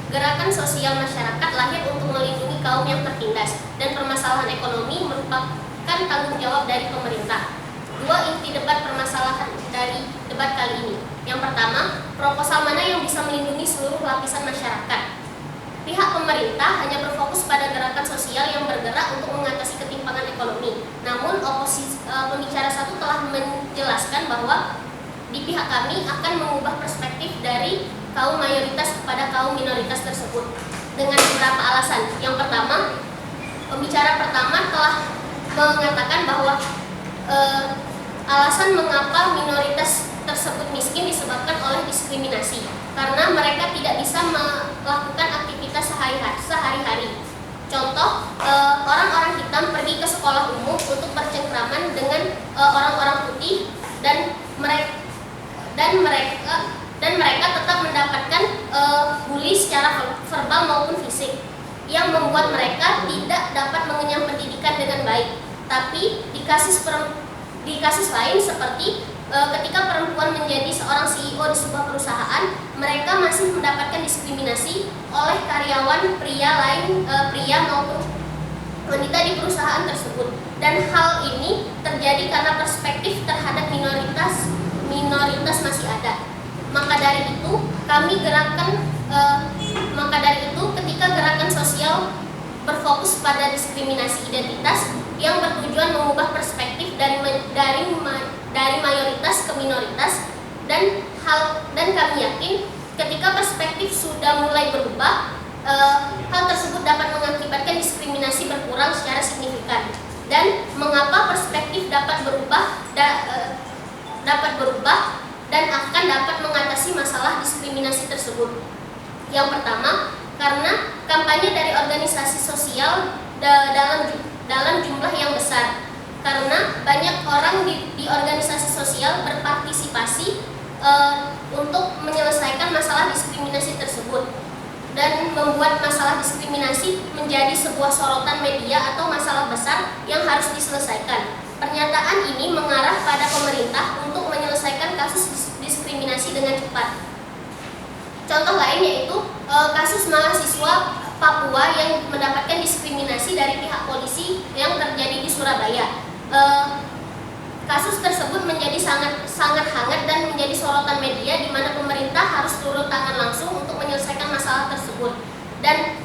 Gerakan sosial masyarakat lahir untuk melindungi kaum yang tertindas, dan permasalahan ekonomi merupakan tanggung jawab dari pemerintah. Dua inti debat permasalahan dari debat kali ini. Yang pertama, proposal mana yang bisa melindungi seluruh lapisan masyarakat? Pihak pemerintah hanya berfokus pada gerakan sosial yang bergerak untuk mengatasi ketimpangan ekonomi. Namun, pembicara satu telah menjelaskan bahwa di pihak kami akan mengubah perspektif dari kaum mayoritas kepada kaum minoritas tersebut dengan beberapa alasan. Yang pertama, pembicara pertama telah mengatakan bahwa alasan mengapa minoritas tersebut miskin disebabkan oleh diskriminasi, karena mereka tidak bisa melakukan aktivitas sehari-hari. Contoh, orang-orang hitam pergi ke sekolah umum untuk bercengkraman dengan orang-orang putih, dan mereka tetap mendapatkan bully secara verbal maupun fisik yang membuat mereka tidak dapat mengenyam pendidikan dengan baik. Tapi di kasus lain seperti ketika perempuan menjadi seorang CEO di sebuah perusahaan, mereka masih mendapatkan diskriminasi oleh karyawan pria maupun wanita di perusahaan tersebut. Dan hal ini terjadi karena perspektif terhadap minoritas masih ada. Maka dari itu ketika gerakan sosial berfokus pada diskriminasi identitas yang bertujuan mengubah perspektif dari mayoritas ke minoritas, dan kami yakin ketika perspektif sudah mulai berubah, hal tersebut dapat mengakibatkan diskriminasi berkurang secara signifikan. Dan mengapa perspektif dapat berubah dan akan dapat mengatasi masalah diskriminasi tersebut? Yang pertama, karena kampanye dari organisasi sosial dalam jumlah yang besar. Karena banyak orang di organisasi sosial berpartisipasi untuk menyelesaikan masalah diskriminasi tersebut, dan membuat masalah diskriminasi menjadi sebuah sorotan media atau masalah besar yang harus diselesaikan. Pernyataan ini mengarah pada pemerintah untuk menyelesaikan kasus diskriminasi dengan cepat. Contoh lain yaitu kasus mahasiswa Papua yang mendapatkan diskriminasi dari pihak polisi yang terjadi di Surabaya. Kasus tersebut menjadi sangat hangat dan menjadi sorotan media, di mana pemerintah harus turun tangan langsung untuk menyelesaikan masalah tersebut, dan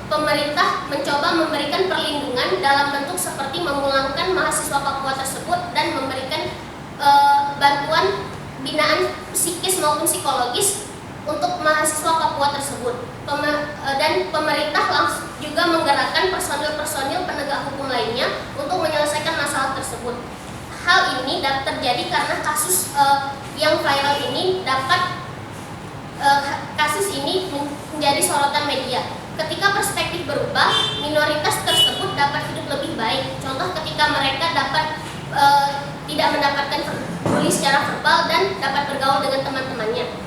pemerintah mencoba memberikan perlindungan dalam bentuk seperti memulangkan mahasiswa Papua tersebut dan memberikan bantuan binaan psikis maupun psikologis untuk mahasiswa Papua tersebut. Dan pemerintah langsung juga menggerakkan personil penegak hukum lainnya untuk menyelesaikan masalah tersebut. Hal ini terjadi karena kasus yang viral ini kasus ini menjadi sorotan media. Ketika perspektif berubah, minoritas tersebut dapat hidup lebih baik. Contoh, ketika mereka tidak mendapatkan bully secara verbal dan dapat bergaul dengan teman-temannya.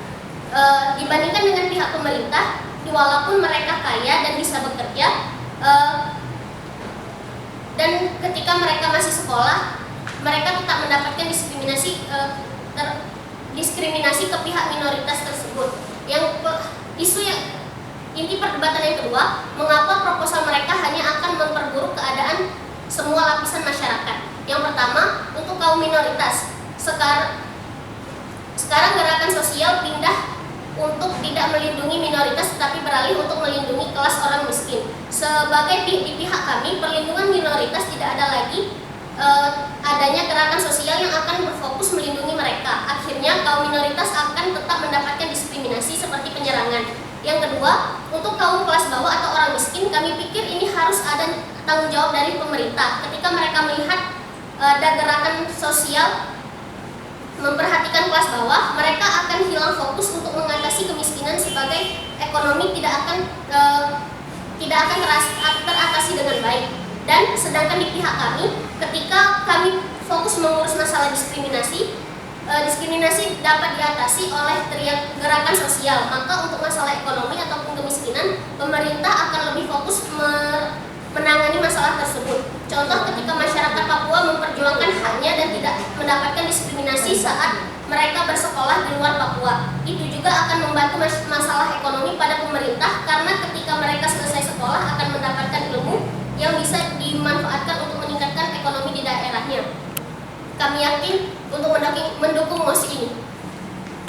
Dibandingkan dengan pihak pemerintah, walaupun mereka kaya dan bisa bekerja, dan ketika mereka masih sekolah, mereka tetap mendapatkan diskriminasi ke pihak minoritas tersebut. Inti perdebatan yang kedua, mengapa proposal mereka hanya akan memperburuk keadaan semua lapisan masyarakat. Yang pertama, untuk kaum minoritas. Sekarang gerakan sosial pindah untuk tidak melindungi minoritas, tetapi beralih untuk melindungi kelas orang miskin. Sebagai di pihak kami, perlindungan minoritas tidak ada lagi adanya gerakan sosial yang akan berfokus melindungi mereka. Akhirnya kaum minoritas akan tetap mendapatkan diskriminasi seperti penyerangan. Yang kedua, untuk kaum kelas bawah atau orang miskin, kami pikir ini harus ada tanggung jawab dari pemerintah. Ketika mereka melihat ada gerakan sosial memperhatikan kelas bawah, mereka akan hilang fokus untuk mengatasi kemiskinan sebagai ekonomi tidak akan teratasi dengan baik. Dan sedangkan di pihak kami, ketika kami fokus mengurus masalah diskriminasi dapat diatasi oleh gerakan sosial. Maka untuk masalah ekonomi ataupun kemiskinan, pemerintah akan lebih fokus menangani masalah tersebut. Contoh, ketika masyarakat Papua memperjuangkan haknya dan tidak mendapatkan diskriminasi saat mereka bersekolah di luar Papua. Itu juga akan membantu masalah ekonomi pada pemerintah, karena ketika mereka selesai sekolah akan mendapatkan ilmu yang bisa dimanfaatkan untuk meningkatkan ekonomi di daerahnya. Kami yakin untuk mendukung mosi ini.